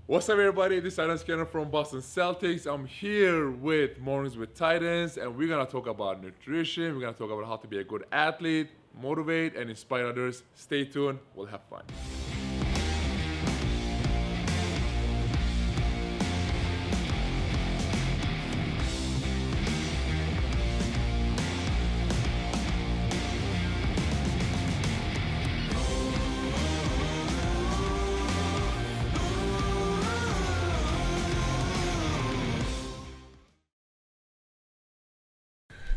What's up, everybody? This is Enes from Boston Celtics. I'm here with Mornings with Titans, and we're gonna talk about nutrition. We're gonna talk about how to be a good athlete, motivate, and inspire others. Stay tuned. We'll have fun.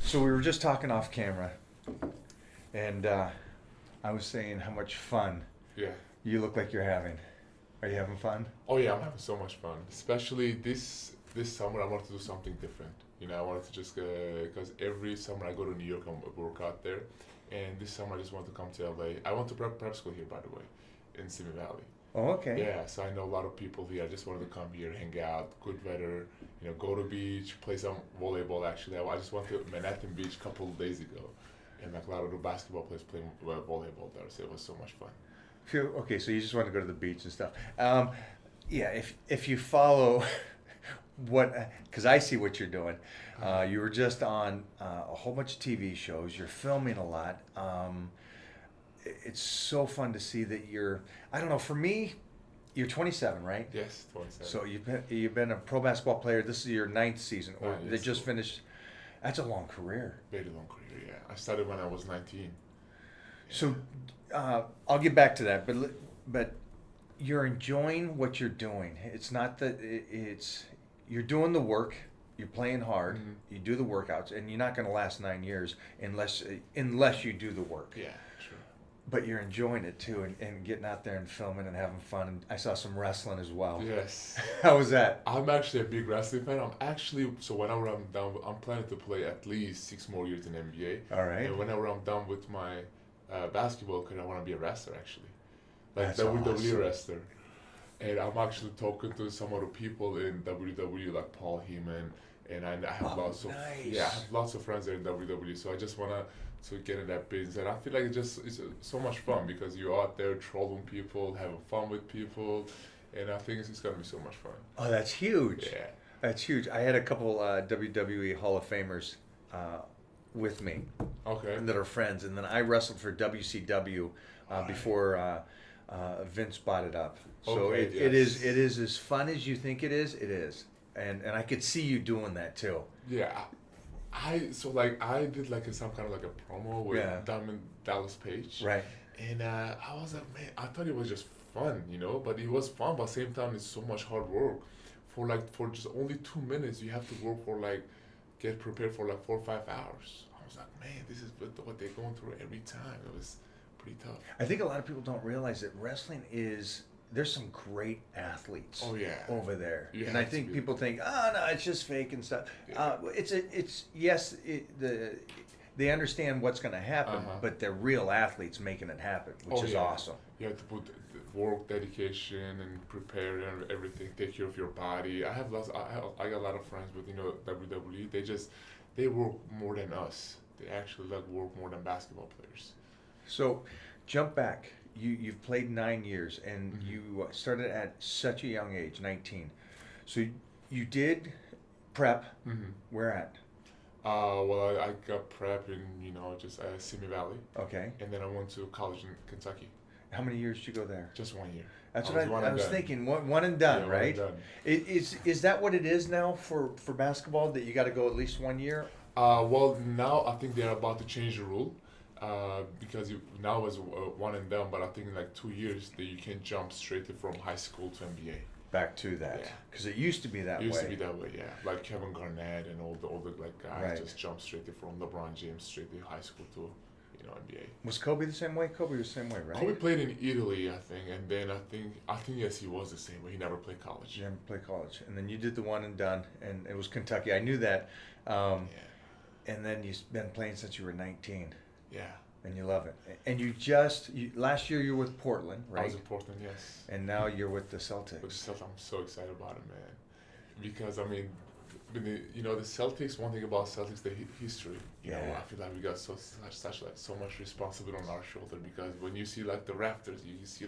So we were just talking off camera, and I was saying how much fun Yeah. you look like you're having. Are you having fun? Oh yeah, I'm having so much fun. Especially this summer, I wanted to do something different. I wanted to just because every summer I go to New York and work out there, and this summer I just want to come to LA. I went to prep school here, by the way, in Simi Valley. Oh, okay. Yeah, so I know a lot of people here. I just wanted to come here, hang out, good weather, go to beach, play some volleyball. Actually, I just went to Manhattan Beach a couple of days ago, and like a lot of the basketball players playing volleyball there. So it was so much fun. Okay, so you just want to go to the beach and stuff. Yeah, if you follow because I see what you're doing. You were just on a whole bunch of TV shows. You're filming a lot. It's so fun to see that I don't know, for me, you're 27, right? Yes, 27. So you've been a pro basketball player. This is your 9th season, or they just finished. That's a long career. Very long career, yeah. I started when I was 19. So I'll get back to that, but you're enjoying what you're doing. It's not that you're doing the work. You're playing hard. Mm-hmm. You do the workouts, and you're not going to last 9 years unless you do the work. Yeah, sure. But you're enjoying it too, and getting out there and filming and having fun. And I saw some wrestling as well. Yes. How was that? I'm actually a big wrestling fan. So whenever I'm done, I'm planning to play at least 6 more years in NBA. All right. And whenever I'm done with my basketball career, I want to be a wrestler, actually. Like That's WWE awesome. wrestler. And I'm actually talking to some other people in WWE, like Paul Heyman, and I have nice. I have lots of friends there in WWE. So I just wanna get in that business, and I feel like it's so much fun because you're out there trolling people, having fun with people, and I think it's gonna be so much fun. Oh, that's huge. Yeah. That's huge. I had a couple WWE Hall of Famers with me Okay. that are friends, and then I wrestled for WCW before Vince bought it up. So Okay, it yes. is as fun as you think it is. It is, and I could see you doing that too. Yeah. I did some kind of like a promo with Diamond Dallas Page. Right. And I was like, man, I thought it was just fun, but it was fun, but at the same time it's so much hard work. For just only 2 minutes you have to work for get prepared for 4 or 5 hours. I was like, man, this is what they're going through every time. It was pretty tough. I think a lot of people don't realize that wrestling there's some great athletes over there. You and I have to think be. people think, oh no, it's just fake and stuff. Yeah. They understand what's going to happen, but they're real athletes making it happen, which is awesome. You have to put the work, dedication, and prepare and everything. Take care of your body. I got a lot of friends with WWE. They work more than us. They actually work more than basketball players. So, jump back. You've played 9 years, and you started at such a young age, 19. So you did prep. Where at? Well, I got prep in just Simi Valley, Okay. and then I went to college in Kentucky. How many years did you go there? Just 1 year. That's what I was thinking. One and done, Yeah, right? one and done. Is that what it is now for basketball, that you got to go at least 1 year? Well, now I think they're about to change the rule. Because now it's one and done, but I think in 2 years that you can jump straight from high school to NBA. Back to that, Yeah. because it used to be that It way. used to be that way, yeah. Like Kevin Garnett and all the guys Right. just jump straight from LeBron James straight to high school to NBA. Was Kobe the same way? Kobe was the same way, right? Kobe played in Italy, I think, and then I think yes, he was the same way. He never played college. You didn't play college, and then you did the one and done, and it was Kentucky. I knew that. Yeah. And then you've been playing since you were 19. Yeah. And you love it. And last year you were with Portland, right? I was in Portland, yes. And now you're with the Celtics. With the Celtics, I'm so excited about it, man. Because the Celtics. One thing about Celtics, the history. You know, I feel like we got so much responsibility on our shoulder, because when you see the Raptors, you see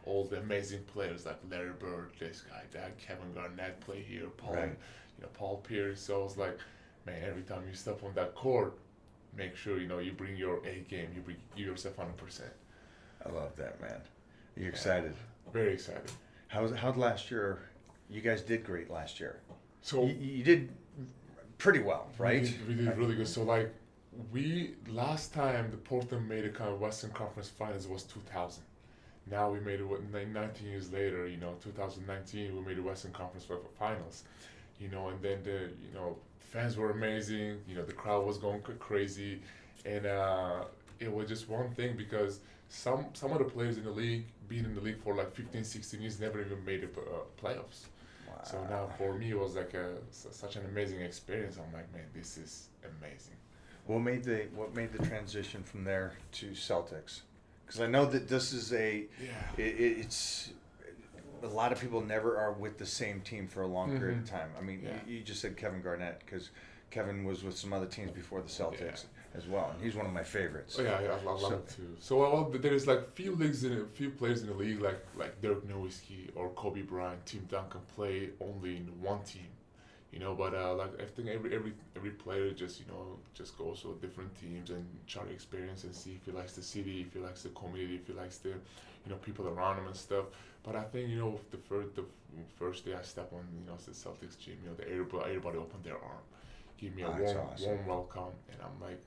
all the amazing players like Larry Bird, this guy, that Kevin Garnett play here, Right. Paul Pierce. So I was like, man, every time you step on that court, make sure you bring your A game. Give yourself 100%. I love that, man. Are you excited? Very excited. How'd last year? You guys did great last year. So You did pretty well, right? We did really good. So like we last time the Portland made a kind of Western Conference Finals was 2000. Now we made it 19 years later. 2019 we made the Western Conference Finals. And then the fans were amazing. The crowd was going crazy, and it was just one thing because some of the players in the league, being in the league for like 15, 16 years, never even made the playoffs. Wow. So now for me it was like such an amazing experience. I'm like, man, this is amazing. What made the transition from there to Celtics? Because I know that this is it's a lot of people never are with the same team for a long period of time. I mean, you just said Kevin Garnett because Kevin was with some other teams before the Celtics as well, and he's one of my favorites. Oh, yeah, I love it too. So there's like few players in the league like Dirk Nowitzki or Kobe Bryant, Tim Duncan play only in one team. But like I think every player just goes to different teams and try to experience and see if he likes the city, if he likes the community, if he likes the people around him and stuff. But I think the first day I stepped on the Celtics gym, everybody opened their arm, give me a warm welcome, and I'm like,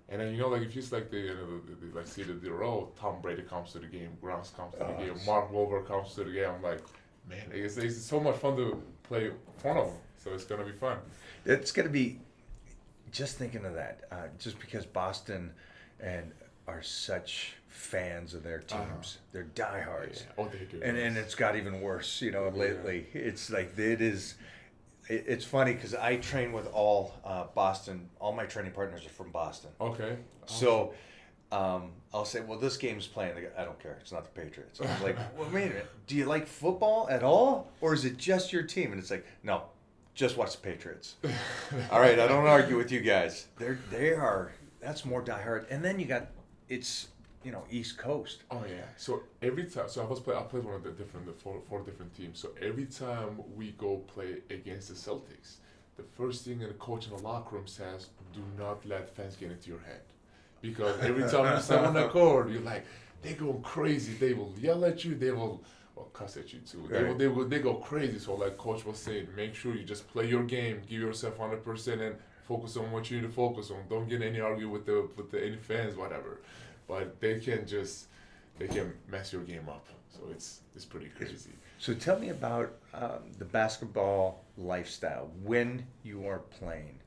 and then like if you like like see the row, Tom Brady comes to the game, Grounds comes to the game, Mark Wahlberg comes to the game. I'm like, man, it's so much fun to play in front of them. So it's gonna be fun. It's gonna be. Just thinking of that, just because Boston and are such fans of their teams, they're diehards. Yeah. Oh, they do. And it's got even worse, lately. It's like it is. It's funny because I train with all Boston. All my training partners are from Boston. Okay. So. I'll say, well, this game's playing. They go, I don't care. It's not the Patriots. I'm like, well, wait a minute. Do you like football at all, or is it just your team? And it's like, no. Just watch the Patriots. All right, I don't argue with you guys. They are. That's more diehard. And then you got East Coast. Oh yeah. So every time, I played one of the four different teams. So every time we go play against the Celtics, the first thing the coach in the locker room says, "Do not let fans get into your head," because every time you step on that court, you're like, they go crazy. They will yell at you. They will. Cuss at you too. Right. They go crazy. So like coach was saying, make sure you just play your game, give yourself 100%, and focus on what you need to focus on. Don't get any argument with any fans, whatever. But they can mess your game up. So it's pretty crazy. So tell me about the basketball lifestyle when you are playing,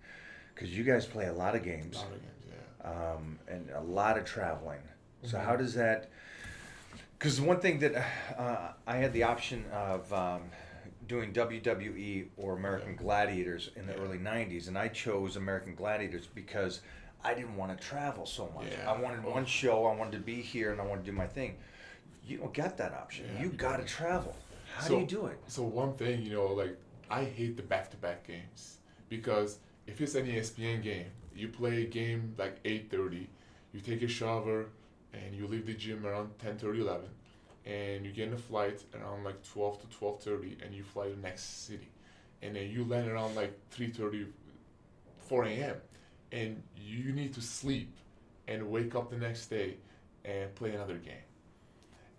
because you guys play a lot of games. A lot of games, yeah. And a lot of traveling. So how does that? Because one thing that I had the option of doing WWE or American Gladiators in the early 90s, and I chose American Gladiators because I didn't want to travel so much. Yeah. I wanted one show, I wanted to be here, and I wanted to do my thing. You don't get that option. Yeah, you got to travel. How do you do it? So one thing, like I hate the back-to-back games because if it's an ESPN game, you play a game like 8:30, you take a shower, and you leave the gym around 10:30, 11, and you get in a flight around like 12 to 12:30, and you fly to the next city, and then you land around like 3:30, 4 a.m., and you need to sleep and wake up the next day and play another game.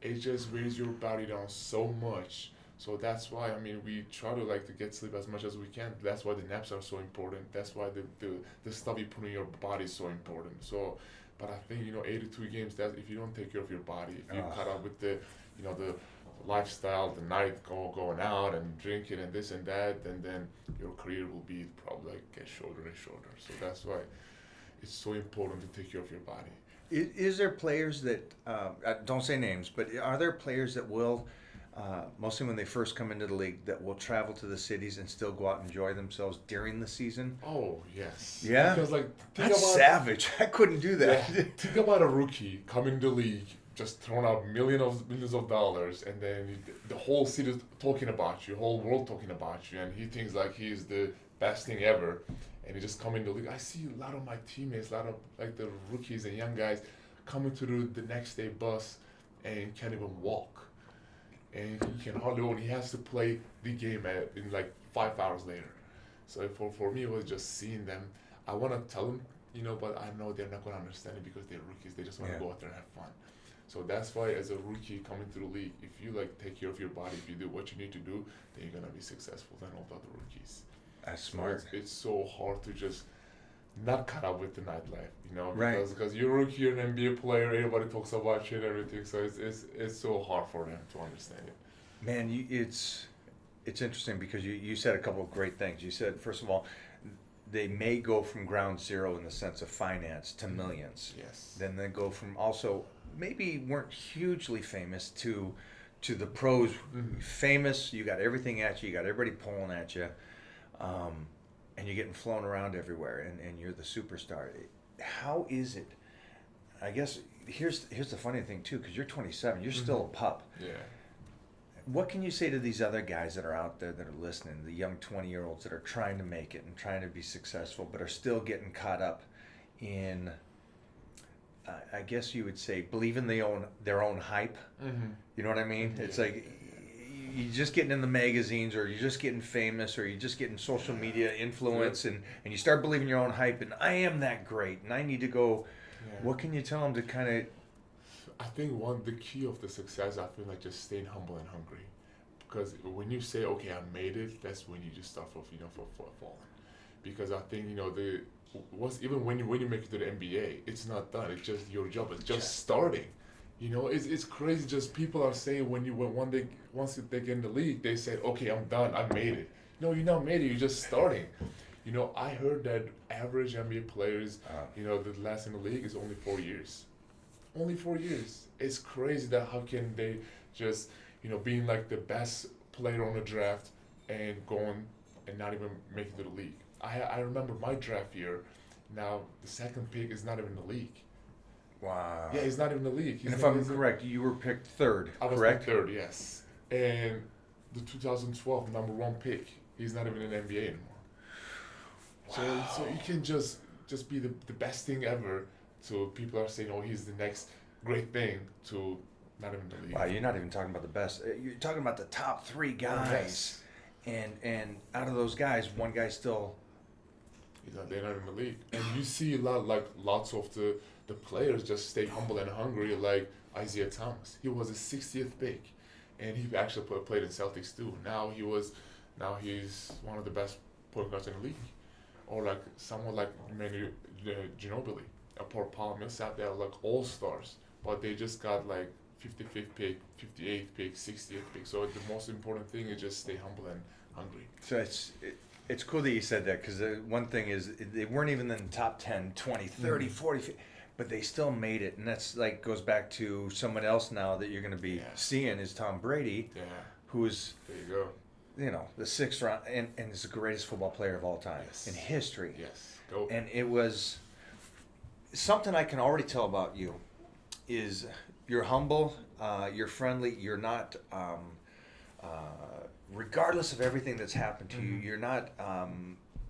It just weighs your body down so much. So that's why, we try to get sleep as much as we can. That's why the naps are so important. That's why the stuff you put in your body is so important. So, but I think 82 games. That if you don't take care of your body, if you cut out with the lifestyle, the night going out and drinking and this and that, then your career will be probably get shorter and shorter. So that's why it's so important to take care of your body. Is there players that don't say names, but are there players that will? Mostly when they first come into the league, that will travel to the cities and still go out and enjoy themselves during the season? Oh, yes. Yeah? Because, that's savage. I couldn't do that. Yeah, think about a rookie coming to the league, just throwing out millions of dollars, and then the whole city is talking about you, whole world talking about you, and he thinks like he's the best thing ever, and he just come in the league. I see a lot of my teammates, a lot of the rookies and young guys coming to the next day bus and can't even walk. and he can hardly hold. He has to play the game in like 5 hours later. So for me, it was just seeing them. I want to tell them, but I know they're not going to understand it because they're rookies. They just want to go out there and have fun. So that's why, as a rookie coming to the league, if you like take care of your body, if you do what you need to do, then you're gonna be successful than all the other rookies. That's smart. So it's so hard to just not cut up with the nightlife, Right. because you're a rookie, you're an NBA player, everybody talks about you and everything. So it's so hard for them to understand it. Man, it's interesting because you said a couple of great things. You said, first of all, they may go from ground zero in the sense of finance to millions. Yes. Then they go from also maybe weren't hugely famous to the pros. Famous, you got everything at you, you got everybody pulling at you, and you're getting flown around everywhere, and you're the superstar. How is it? I guess here's the funny thing too, because you're 27, you're still a pup. Yeah. What can you say to these other guys that are out there that are listening, the young 20-year-olds that are trying to make it and trying to be successful, but are still getting caught up in, I guess you would say, believing their own hype? You know what I mean? It's like you're just getting in the magazines, or you're just getting famous, or you're just getting social media influence, and you start believing your own hype, and I am that great, and I need to go. What can you tell them to kind of... I think the key of the success, I feel like just staying humble and hungry, because when you say, okay, I made it, that's when you just start for falling, because I think even when you make it to the NBA, it's not done. It's just your job. It's just starting. It's crazy. Just people are saying once they get in the league, they say, okay, I'm done. I made it. No, you're not made it. You're just starting. I heard that average NBA players, the last in the league is only 4 years. Only 4 years. It's crazy that how can they just, being like the best player on the draft and going and not even make it to the league. I remember my draft year. Now the second pick is not even in the league. Wow. Yeah, he's not even in the league. And if I'm correct, you were picked third, I was correct? picked third, yes. And the 2012 number 1 pick, he's not even in the NBA anymore. Wow. So you can just be the best thing ever. So people are saying, oh, he's the next great thing, to not even the league. Wow, you're not even talking about the best. You're talking about the top 3 guys. Oh, yes. And out of those guys, one guy still... They're not in the league. And you see lots of the players just stay humble and hungry, like Isaiah Thomas. He was a 60th pick, and he actually played in Celtics too. Now he's one of the best point guards in the league. Or like someone like Manu Ginobili. Paul Millsap, they're like all-stars, but they just got like 55th pick, 58th pick, 60th pick. So the most important thing is just stay humble and hungry. So it's cool that you said that, because one thing is they weren't even in the top 10, 20, 30, 40, but they still made it. And that's like goes back to someone else now that you're going to be seeing is Tom Brady, who is, there you go, the 6th round, and is the greatest football player of all time in history. Yes, go. And it was... Something I can already tell about you is you're humble, you're friendly, you're not, regardless of everything that's happened to you, you're not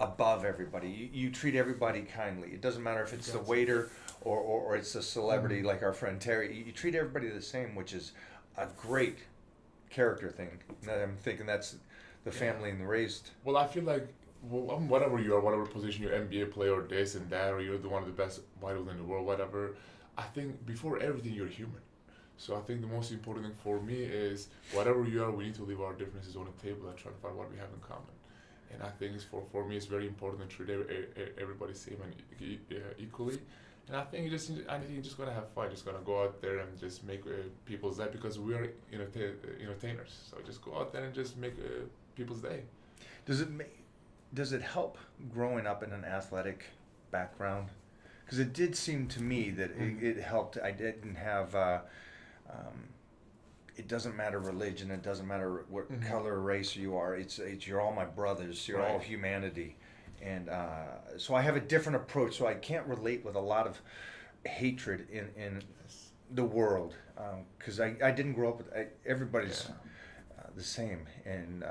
above everybody. You treat everybody kindly. It doesn't matter if it's the waiter or it's a celebrity like our friend Terry. You treat everybody the same, which is a great character thing. I'm thinking that's the family and the raised. Well, I feel like... whatever you are, whatever position you're, NBA player or this and that, or you're one of the best bodybuilders in the world, whatever, I think before everything you're human. So I think the most important thing for me is whatever you are, we need to leave our differences on the table and try to find what we have in common. And I think for me it's very important to treat everybody same and equally. And I think you're just gonna have fun, just gonna go out there and just make people's day, because we are entertainers. So just go out there and just make people's day. Does it help growing up in an athletic background? Because it did seem to me that it helped. I didn't have, it doesn't matter religion, it doesn't matter what color or race you are, it's you're all my brothers, you're all humanity. And so I have a different approach, so I can't relate with a lot of hatred in the world, because I didn't grow up with, everybody's the same, and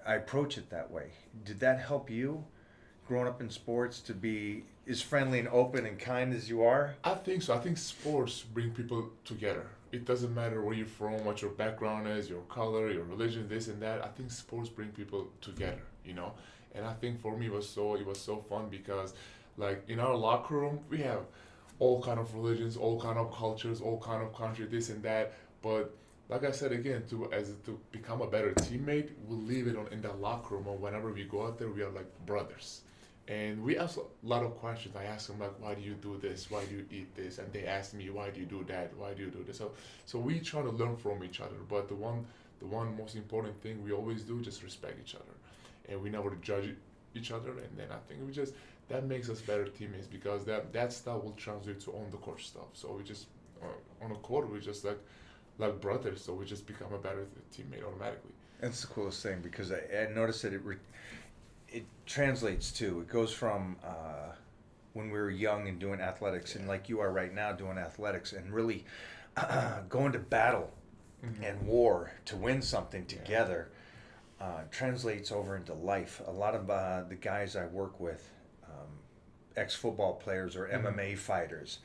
I approach it that way. Did that help you, growing up in sports, to be as friendly and open and kind as you are? I think so. I think sports bring people together. it doesn't matter where you're from, what your background is, your color, your religion, this and that. I think sports bring people together, you know. And I think for me it was so fun because, like in our locker room, we have all kind of religions, all kind of cultures, all kind of country, this and that. But like I said again, to become a better teammate, we leave it on in the locker room, or whenever we go out there, we are like brothers. And we ask a lot of questions. I ask them like, why do you do this? Why do you eat this? And they ask me, why do you do that? Why do you do this? So we try to learn from each other. But the one most important thing we always do is just respect each other, and we never judge each other. And then I think that makes us better teammates because that stuff will translate to on the court stuff. So we just on the court we just like brothers. So we just become a better teammate automatically. That's the coolest thing because I noticed that it translates too. It goes from when we were young and doing athletics, and like you are right now doing athletics, and really going to battle and war to win something together translates over into life. A lot of the guys I work with, ex-football players or MMA fighters,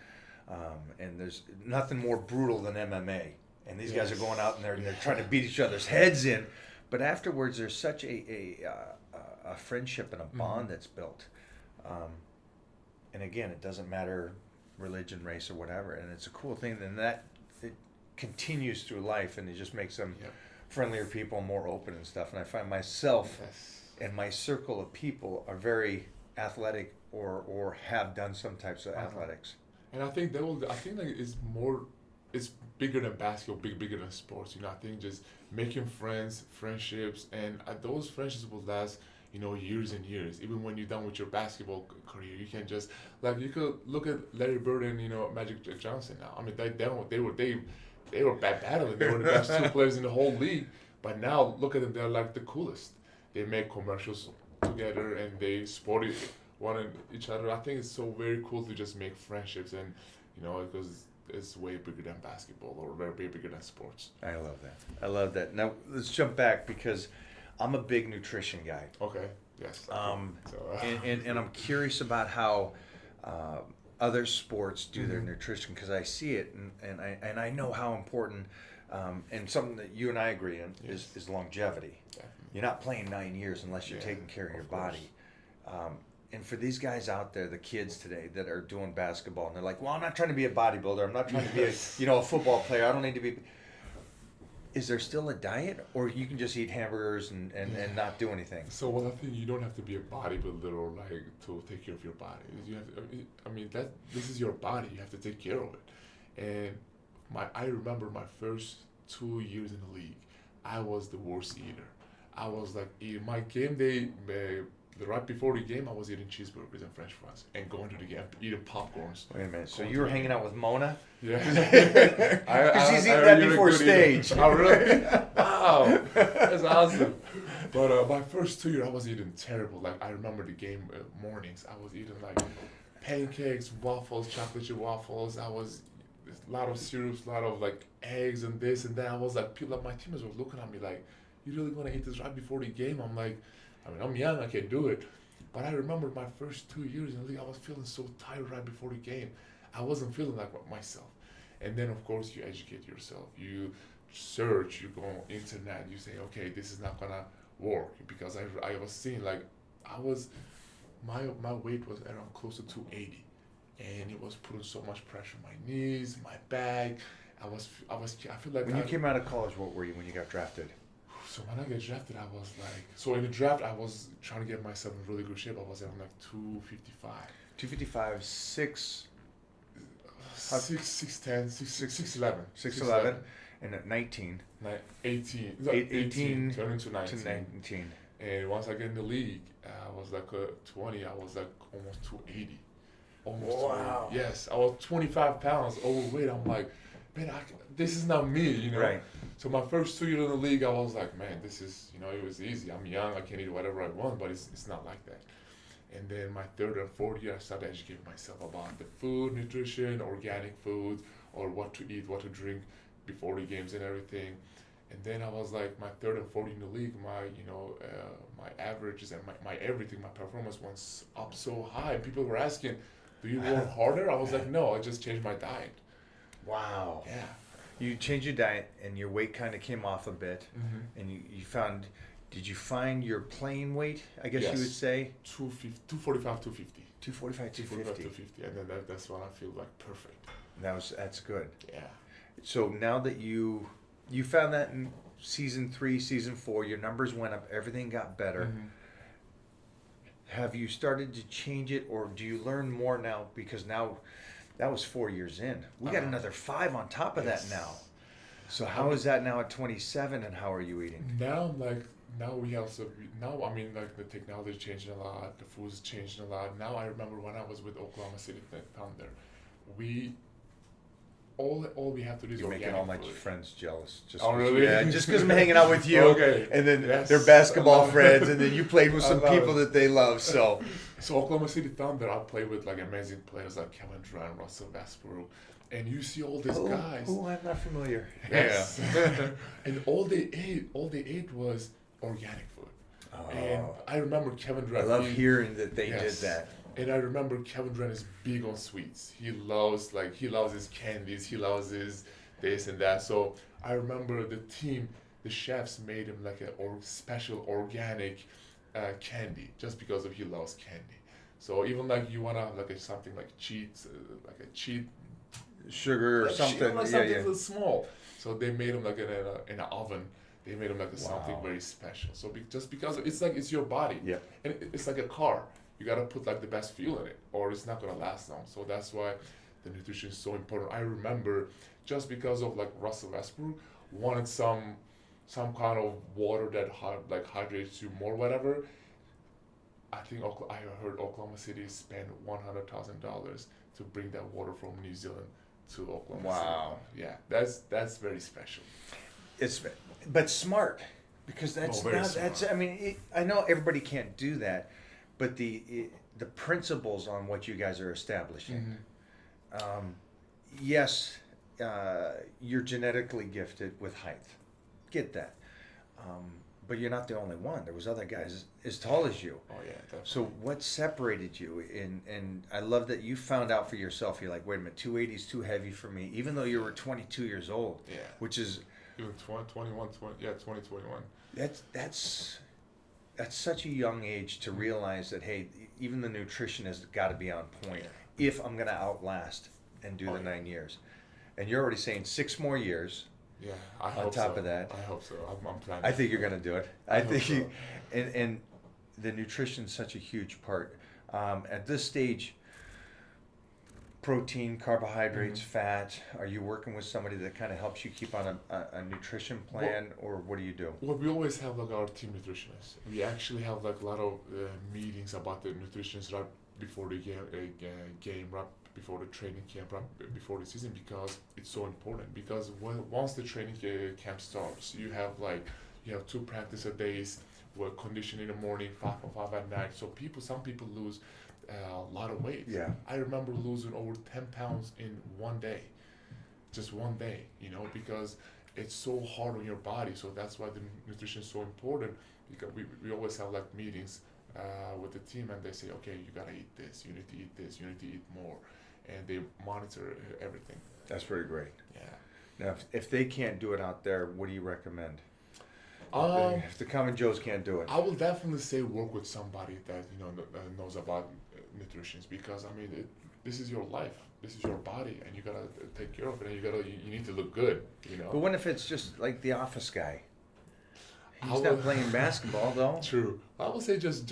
and there's nothing more brutal than MMA. And these guys are going out and they're trying to beat each other's heads in, but afterwards there's such a friendship and a bond that's built. And again, it doesn't matter religion, race, or whatever. And it's a cool thing. And that it continues through life, and it just makes them friendlier people, more open and stuff. And I find myself and my circle of people are very athletic or have done some types of athletics. And I think like it's bigger than basketball, bigger than sports. You know, I think just making friendships, and those friendships will last, you know, years and years. Even when you're done with your basketball career, you can just you could look at Larry Bird and Magic Johnson now. I mean, they were battling. They were the best two players in the whole league. But now look at them; they're like the coolest. They make commercials together and they support one each other. I think it's so very cool to just make friendships, and because it's way bigger than basketball or way bigger than sports. I love that. Now let's jump back because I'm a big nutrition guy. Okay. Yes. And I'm curious about how other sports do their nutrition because I see it and I know how important and something that you and I agree on is longevity. Definitely. You're not playing 9 years unless you're taking care of your body. And for these guys out there, the kids today that are doing basketball, and they're like, well, I'm not trying to be a bodybuilder. I'm not trying to be a football player. I don't need to be. Is there still a diet, or you can just eat hamburgers and not do anything? So, well, I think you don't have to be a bodybuilder or to take care of your body. You have, this is your body. You have to take care of it. And I remember my first 2 years in the league, I was the worst eater. I was like eating my game day. Right before the game, I was eating cheeseburgers and French fries and going to the game, eating popcorns. Wait a minute. So you were hanging out with Mona? Yeah. Because she's eating that before stage. Oh, really? Wow. That's awesome. But my first 2 years, I was eating terrible. Like, I remember the game mornings. I was eating, like, pancakes, waffles, chocolate chip waffles. I was a lot of syrups, a lot of, like, eggs and this and that. I was like, my teammates were looking at me like, you really want to eat this right before the game? I'm like, I'm young, I can do it. But I remember my first 2 years in the league, I was feeling so tired right before the game. I wasn't feeling like myself. And then, of course, you educate yourself. You search, you go on internet, you say, okay, this is not going to work. Because I was seeing, like, my weight was around close to 280. And it was putting so much pressure on my knees, my back. I feel like when you came out of college, what were you when you got drafted? So when I got drafted, I was like, so in the draft, I was trying to get myself in really good shape. I was around like 255. 255, 6'10", 6'11". 6'11", and at 19. 18. 18 turning to 19. To 19. And once I get in the league, I was like 20. I was like almost 280. Almost. Wow. 280. Yes, I was 25 pounds overweight. I'm like, man, this is not me, Right. So my first 2 years in the league, I was like, man, this is, it was easy. I'm young, I can eat whatever I want, but it's not like that. And then my third and fourth year, I started educating myself about the food, nutrition, organic foods, or what to eat, what to drink before the games and everything. And then I was like, my third and fourth in the league, my averages and my everything, my performance went up so high. People were asking, do you work harder? I was like, no, I just changed my diet. Wow. Yeah. you changed your diet and your weight kind of came off a bit, and you found. Did you find your playing weight? I guess you would say 245, 250. 245, 250. 250, and then that's what I feel like perfect. That's good. Yeah. So now that you found that in season 3, season 4, your numbers went up, everything got better. Have you started to change it, or do you learn more now? Because now that was 4 years in. We got another 5 on top of that now. So how is that now at 27, and how are you eating? Now we have the technology changing a lot, the food's changing a lot. Now I remember when I was with Oklahoma City Thunder, all we have to do is You're organic making all my food. friends jealous. Just really? Yeah, just because I'm hanging out with you, Okay. and then Yes. they're basketball friends, and then you played with some love people it. that they love. So So Oklahoma City Thunder, I played with like amazing players like Kevin Durant, Russell Westbrook, and you see all these guys. Oh, I'm not familiar. Yes. And all they ate was organic food. And I remember Kevin I Durant. love hearing that they did Yes. that. And I remember Kevin Durant is big on sweets. He loves his candies. He loves his this and that. So I remember the team, the chefs made him like a special organic candy just because he loves candy. So even like you wanna like something like cheat Sugar or like something. like Yeah, something yeah. small. So they made him like in an oven. They made him like something very special. So just because it's your body. Yeah. And it's like a car. You gotta put like the best fuel in it, or it's not gonna last long. So that's why the nutrition is so important. I remember just because of like Russell Westbrook wanted some kind of water that hydrates you more, whatever. I think I heard Oklahoma City spent $100,000 to bring that water from New Zealand to Oklahoma Wow. City. Yeah, that's very special. But smart, because that's very not. smart. That's. I mean, I know everybody can't do that, but the principles on what you guys are establishing. Yes, you're genetically gifted with height. Get that. But you're not the only one. There was other guys as tall as you. Oh yeah, definitely. So what separated you? And I love that you found out for yourself. You're like, wait a minute, 280 is too heavy for me, even though you were 22 years old. Yeah. Which is Even 2021. that's such a young age to realize that, hey, even the nutrition has got to be on point if I'm going to outlast and do the 9 years. And you're already saying 6 more years. Yeah, I On hope top so. of that, I hope so. I'm planning. I think you're going to do it. I I think hope you, and the nutrition's such a huge part. At this stage, protein, carbohydrates, fat. Are you working with somebody that kind of helps you keep on a nutrition plan, or what do you do? Well, we always have like our team nutritionists. We actually have like a lot of meetings about the nutritionists right before the game, right before the training camp, right before the season, because it's so important. Because once the training camp starts, you have 2 practice a days, with condition in the morning, 5 at night. So some people lose a lot of weight. Yeah. I remember losing over 10 pounds in one day, just one day, because it's so hard on your body. So that's why the nutrition is so important, because we always have like meetings with the team, and they say, okay, you gotta eat this, you need to eat this, you need to eat more, and they monitor everything. That's pretty great. Yeah. Now, if they can't do it out there, what do you recommend? If the common Joes can't do it. I will definitely say work with somebody that knows about nutrition, because I mean this is your life, this is your body, and you gotta take care of it, and you need to look good. But what if it's just like the office guy? I He's will- not playing basketball though. True. I would say just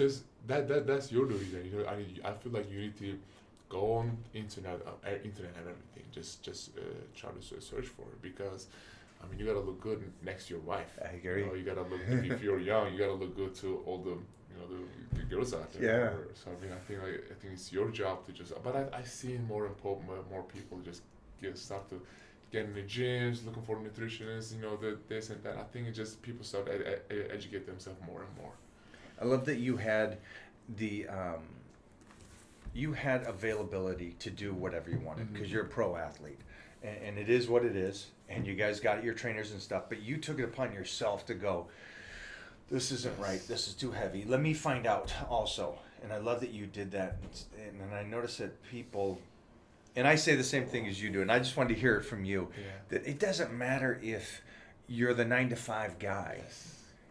that's your duty. Then I feel like you need to go on internet and everything. Just try to search for it, because I mean you gotta look good next to your wife. I agree. You gotta look if you're young. You gotta look good to all the the girls out there. Yeah. So I mean I think it's your job to just. But I see more people just start to get in the gyms, looking for nutritionists. This and that. I think it's just people start to educate themselves more and more. I love that you had the you had availability to do whatever you wanted, because you're a pro athlete, and it is what it is, and you guys got your trainers and stuff, but you took it upon yourself to go, this isn't right, this is too heavy, let me find out also. And I love that you did that, and I noticed that people, And I say the same thing as you do, and I just wanted to hear it from you. Yeah. That it doesn't matter if you're the 9-to-5 guy.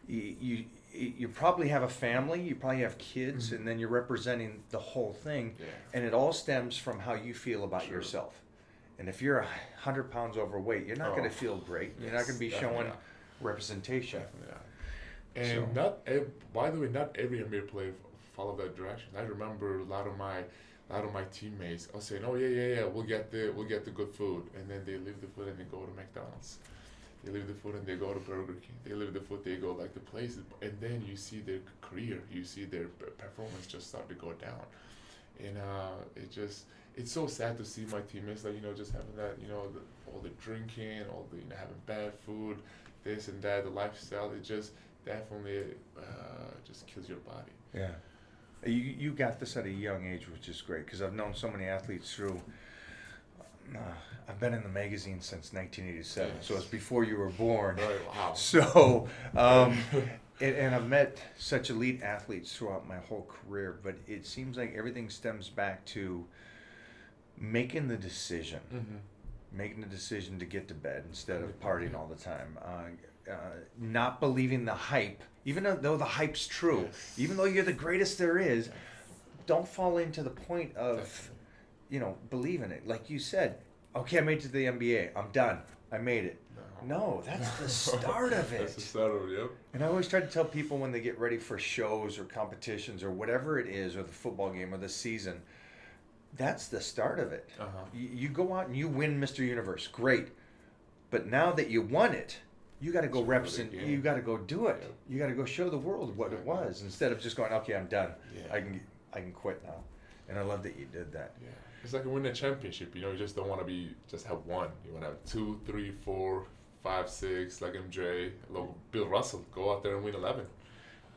Yes. You probably have a family, you probably have kids, and then you're representing the whole thing. Yeah. And it all stems from how you feel about True. yourself. And if you're 100 pounds overweight, you're not going to feel great. You're not going to be showing representation. Definitely not. And by the way, not every NBA player follow that direction. I remember a lot of my teammates are saying, "Oh yeah, we'll get the good food," and then they leave the food and they go to McDonald's. They leave the food and they go to Burger King. They leave the food, they go like the places, and then you see their career, you see their performance just start to go down, and it's so sad to see my teammates like just having that all the drinking, all the having bad food, this and that, the lifestyle. It just definitely just kills your body. Yeah. You got this at a young age, which is great, because I've known so many athletes through. I've been in the magazine since 1987, so it's before you were born. Right, wow. So, and I've met such elite athletes throughout my whole career, but it seems like everything stems back to making the decision. Making the decision to get to bed instead of partying all the time. Not believing the hype, even though the hype's true, even though you're the greatest there is, don't fall into the point of, believing it. Like you said, okay, I made it to the NBA. I'm done. I made it. No, that's the start of it. That's the start of it, yep. And I always try to tell people when they get ready for shows or competitions or whatever it is, or the football game or the season, that's the start of it. You go out and you win Mr. Universe. Great. But now that you won it, you got to go represent. You got to go do it. You got to go show the world what it was, instead of just going, okay, I'm done. I can quit now. And I love that you did that. Yeah. It's like winning a championship. You just don't want to just have one. You want to have 2, 3, 4, 5, 6, like MJ, like Bill Russell. Go out there and win 11.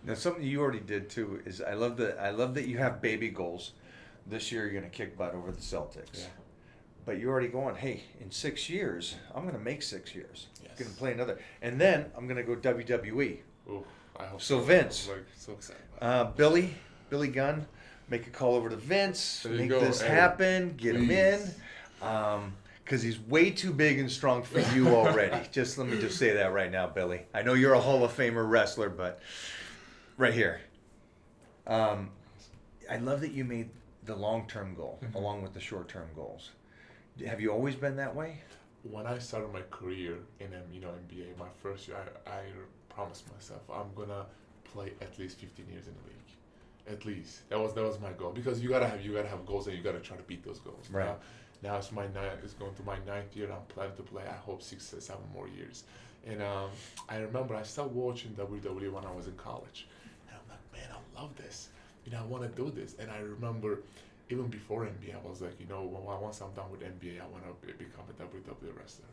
Now, something you already did too is I love that you have baby goals. This year you're going to kick butt over the Celtics. Yeah. But you're already going, hey, in 6 years, I'm going to make 6 years. Yes. I'm going to play another. And then I'm going to go WWE. Ooh, I hope so. Vince. I'm so excited. Billy Gunn, make a call over to Vince. Make this happen. Get him in. Because he's way too big and strong for you already. Let me just say that right now, Billy. I know you're a Hall of Famer wrestler, but right here. I love that you made the long-term goal along with the short-term goals. Have you always been that way? When I started my career in NBA, my first year, I promised myself I'm gonna play at least 15 years in the league. At least that was my goal, because you gotta have goals and you gotta try to beat those goals. Right. Now it's going to my 9th year. I'm planning to play, I hope, 6 or 7 more years. And I remember I started watching WWE when I was in college, and I'm like, man, I love this. I want to do this. And I remember, even before NBA, I was like, once I'm done with NBA, I want to become a WWE wrestler.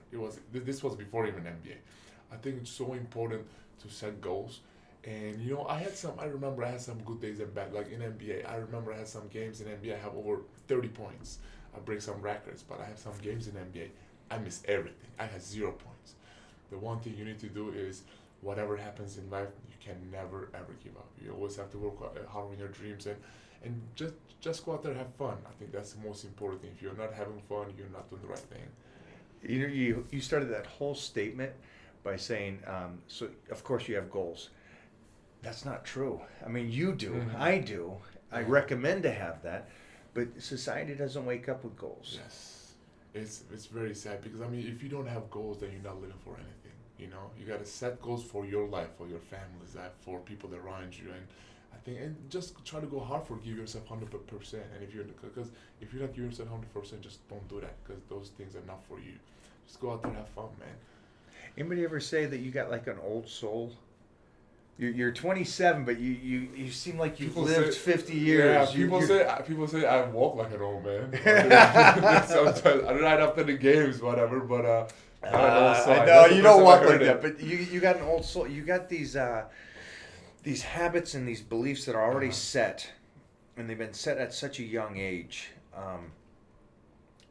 This was before even NBA. I think it's so important to set goals. And I remember I had some good days and bad. Like in NBA, I remember I had some games in NBA I have over 30 points. I break some records, but I have some games in NBA I miss everything. I had 0 points. The one thing you need to do is, whatever happens in life, you can never ever give up. You always have to work hard on your dreams and just go out there and have fun. I think that's the most important thing. If you're not having fun, you're not doing the right thing. You started that whole statement by saying, so of course you have goals. That's not true. I mean, you do. I do. I recommend to have that, but society doesn't wake up with goals. Yes, it's very sad, because if you don't have goals, then you're not living for anything. You got to set goals for your life, for your family's life, for people around you, and just try to go hard for give yourself 100%. And if you're not giving yourself 100%, just don't do that, because those things are not for you. Just go out there and have fun, man. Anybody ever say that you got like an old soul? You're 27, but you seem like you've lived 50 years. Yeah, people say I walk like an old man. Sometimes right after the games, whatever. But I know you don't walk like that, but you got an old soul. You got these habits and these beliefs that are already set, and they've been set at such a young age.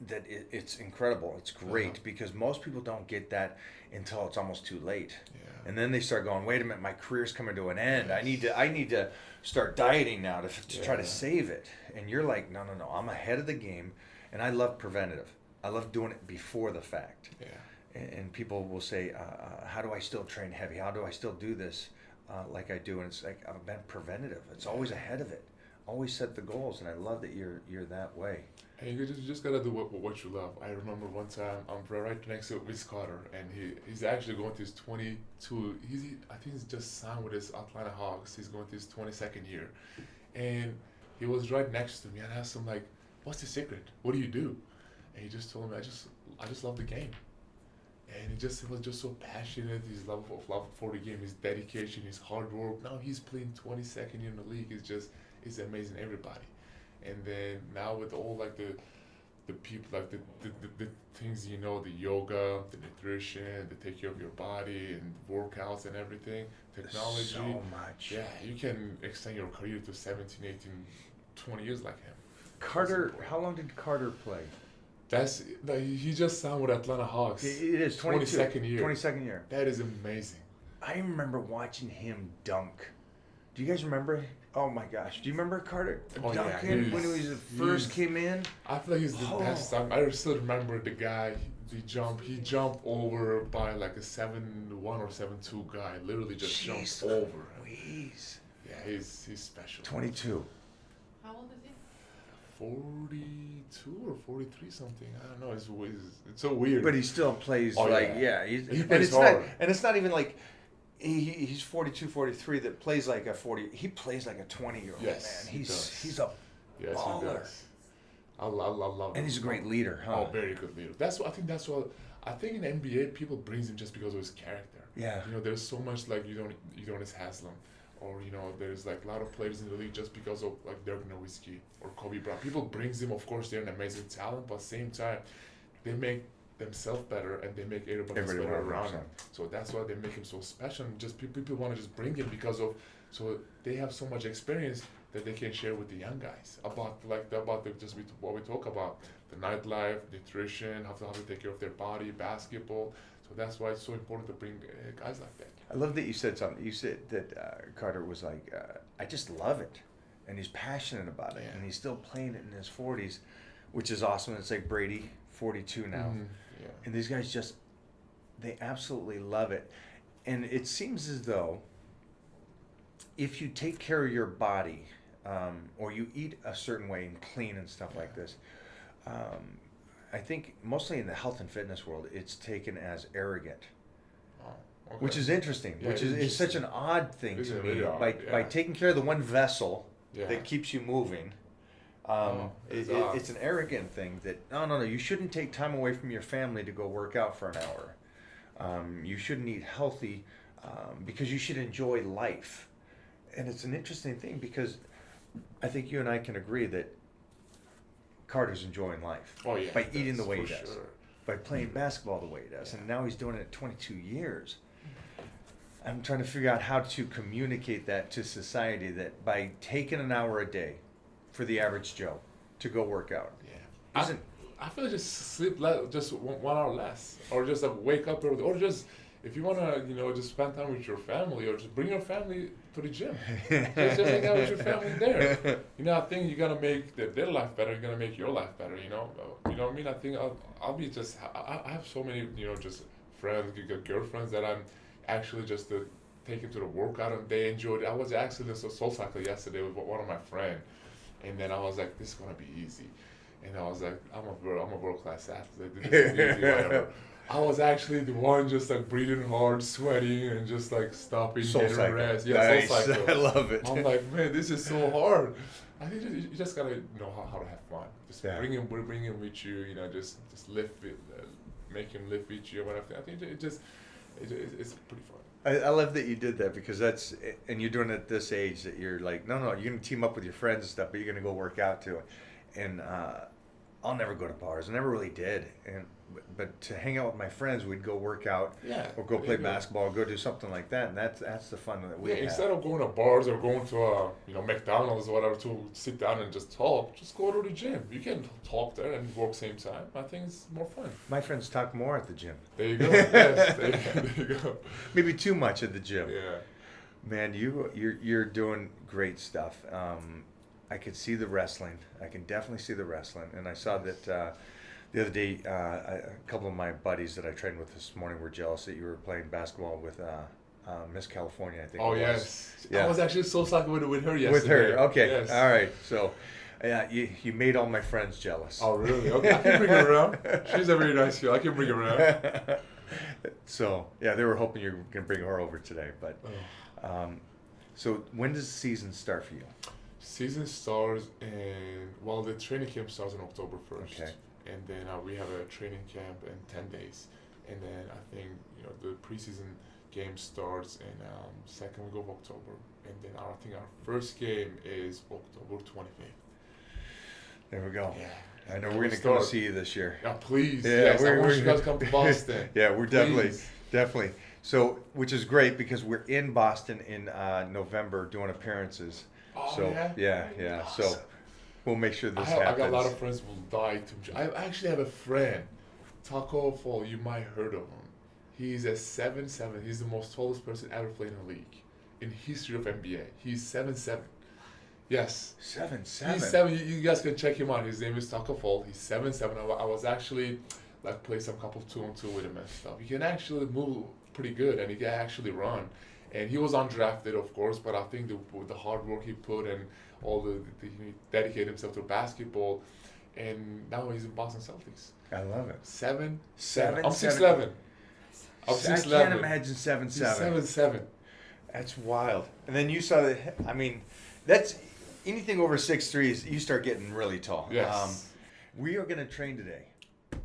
That it's incredible. It's great because most people don't get that until it's almost too late. Yeah. And then they start going, wait a minute, my career's coming to an end. Yes. I need to start dieting now to try to save it. And you're like, no, I'm ahead of the game. And I love preventative. I love doing it before the fact. Yeah. And people will say, how do I still train heavy? How do I still do this like I do? And it's like, I've been preventative. It's always ahead of it. Always set the goals, and I love that you're that way. And you just gotta do what you love. I remember one time I'm right next to Vince Carter, and he's actually going to his 22. I think he's just signed with his Atlanta Hawks. He's going to his 22nd year, and he was right next to me. And I asked him like, "What's the secret? What do you do?" And he just told me, "I just love the game." And he was just so passionate. His love for the game, his dedication, his hard work. Now he's playing 22nd year in the league. It's amazing. Everybody. And then now with all like the people, like the things, you know, the yoga, the nutrition, the take care of your body and workouts and everything, technology. So much. Yeah, you can extend your career to 17, 18, 20 years like him. Carter, how long did Carter play? He just signed with Atlanta Hawks. It is 22nd year. 22nd year. That is amazing. I remember watching him dunk. Do you guys remember? Oh my gosh. Do you remember Carter dunking when he first came in? I feel like he's the best. I still remember the guy. He jumped over by like a 7'1" or 7'2" guy. Literally just jumped over. Please. Yeah, he's special. 22. How old is he? 42 or 43 something. I don't know. It's so weird. But he still plays he plays hard. And it's not even like he's 42, 43 that plays like a 40. He plays like a 20-year-old man. He's a baller. He does. I love him. And he's a great leader, huh? Oh, very good leader. I think in the NBA people brings him just because of his character. Yeah. You know, there's so much like you don't Haslam, or you know, there's like a lot of players in the league just because of like Dirk Nowitzki or Kobe Bryant. People brings him, of course, they're an amazing talent, but at the same time, they make themselves better and they make everybody else better around him. So that's why they make him so special. And just people want to just bring him because of so they have so much experience that they can share with the young guys about what we talk about, the nightlife, nutrition, how to take care of their body, basketball. So that's why it's so important to bring guys like that. I love that you said something. You said that Carter was like, I just love it. And he's passionate about it. Yeah. And he's still playing it in his 40s, which is awesome. It's like Brady, 42 now. Mm-hmm. Yeah. And these guys they absolutely love it. And it seems as though if you take care of your body, or you eat a certain way and clean and stuff like this, I think mostly in the health and fitness world, it's taken as arrogant. Oh, okay. Which is interesting, Yeah, which is such an odd thing to me. By taking care of the one vessel that keeps you moving, it's an arrogant thing that, no, you shouldn't take time away from your family to go work out for an hour. You shouldn't eat healthy because you should enjoy life. And it's an interesting thing because I think you and I can agree that Carter's enjoying life by eating the way he does, by playing basketball the way he does, and now he's doing it at 22 years. I'm trying to figure out how to communicate that to society, that by taking an hour a day for the average Joe to go work out, I feel like just sleep just 1 hour less, or just wake up early, or just if you want to, just spend time with your family, or just bring your family to the gym. just hang out with your family there. I think you're gonna make their life better. You're gonna make your life better. You know what I mean? I think I'll be just. I have so many, just friends, girlfriends that I'm actually just taking to the workout and they enjoyed it. I was actually in a soul cycle yesterday with one of my friends, and then I was like, this is gonna be easy, and I was like, I'm a world class athlete. This is easy, whatever. I was actually the one just like breathing hard, sweating, and just like stopping, getting rest. Yeah, nice. Soul cycle. I love it. I'm like, man, this is so hard. I think you just gotta know how to have fun. Just bring him with you. Just lift it, make him lift with you. Whatever. I think it's pretty fun. I love that you did that because and you're doing it at this age that you're like, no, you're gonna team up with your friends and stuff, but you're gonna go work out too. And I'll never go to bars. I never really did. But to hang out with my friends, we'd go work out, or go play basketball, or go do something like that, and that's the fun that we have. Instead of going to bars or going to McDonald's or whatever to sit down and just talk, just go to the gym. You can talk there and work same time. I think it's more fun. My friends talk more at the gym. There you go. Yes, there you go. Maybe too much at the gym. Yeah. Man, you're doing great stuff. I could see the wrestling. I can definitely see the wrestling. And I saw that the other day, a couple of my buddies that I trained with this morning were jealous that you were playing basketball with Miss California, I think Oh, it was. yes. Yeah. I was actually so psyched with her yesterday. With her, okay. Yes. All right. So, yeah, you made all my friends jealous. Oh, really? Okay, I can bring her around. She's a very nice girl. I can bring her around. So, yeah, they were hoping you were going to bring her over today. But, so when does the season start for you? Season starts well, the training camp starts on October 1st. Okay. And then we have a training camp in 10 days. And then I think, the preseason game starts in second week of October. And then I think our first game is October 25th. There we go. Yeah. I know we're going to come to see you this year. Yeah, please. Yeah, Yes, I want you guys to come to Boston. Yeah, we're Please. definitely. So, which is great because we're in Boston in November doing appearances. Oh, So, yeah? yeah. Awesome. So, we'll make sure this I happens. got a lot of friends who will die to. I actually have a friend, Taco Fall. You might heard of him. He's a 7'7". He's the most tallest person ever played in the league in history of NBA. He's 7'7". Yes. 7'7". He's 7. You guys can check him out. His name is Taco Fall. He's 7'7". I was actually play some couple 2-on-2 with him and stuff. He can actually move pretty good and he can actually run. And he was undrafted, of course, but I think the hard work he put and all he dedicated himself to basketball, and now he's in Boston Celtics. I love it. 7'7". 7'7". I'm 6'11". I'm 6'11". I can't imagine 7'7". He's 7'7". That's wild. And then you saw that. I mean, that's anything over 6'3", you start getting really tall. Yes. We are going to train today.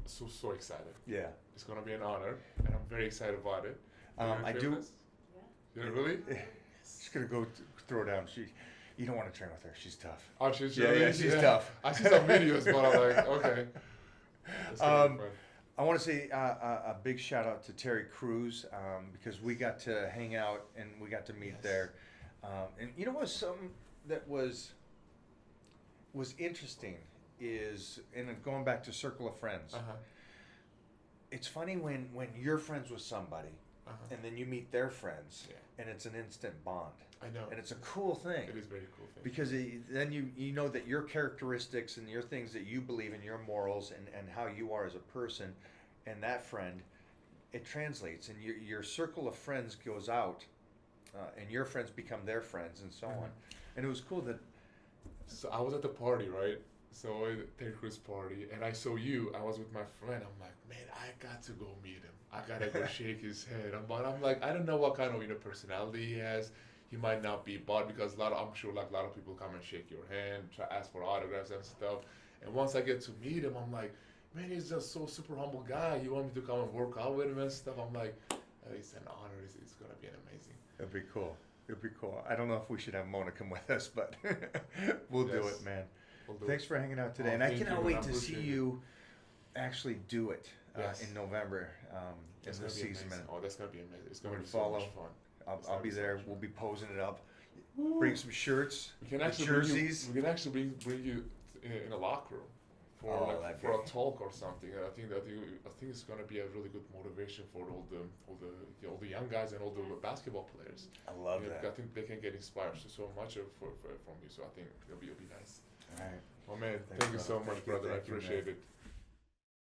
So excited. Yeah. It's gonna be an honor, and I'm very excited about it. I do. Yeah. Really? She's gonna go throw down. You don't want to train with her. She's tough. Oh, she's she's tough. I see some videos, but I'm like, okay. That's gonna be fun. I want to say a big shout out to Terry Crews because we got to hang out and we got to meet there. And you know what? Something that was interesting is, and going back to circle of friends. It's funny when you're friends with somebody and then you meet their friends and it's an instant bond. I know. And it's a cool thing. It is a very cool thing. Because then you know that your characteristics and your things that you believe in, your morals and how you are as a person, and that friend, it translates. And your circle of friends goes out, and your friends become their friends and so on. And it was cool that... So I was at the party, right? So at Terry Crews' party, and I saw you. I was with my friend. I'm like, man, I got to go meet him. I gotta go shake his head. But I'm like, I don't know what kind of personality he has. He might not be, but because I'm sure a lot of people come and shake your hand, try ask for autographs and stuff. And once I get to meet him, I'm like, man, he's just so super humble guy. You want me to come and work out with him and stuff? I'm like, it's an honor. It's gonna be amazing. It'd be cool. It'd be cool. I don't know if we should have Mona come with us, but we'll do it, man. Thanks for hanging out today, and I cannot wait to see you actually do it in November in the season. Oh, that's gonna be amazing! It's gonna be so much fun. I'll be there. We'll be posing it up. Bring some shirts, we can actually jerseys. We can actually bring you in a locker room for a talk or something. I think it's gonna be a really good motivation for all the young guys and all the basketball players. I love that. I think they can get inspired so much from you. So I think it'll be nice. All right. Well, man, thank you so much, brother. I appreciate it.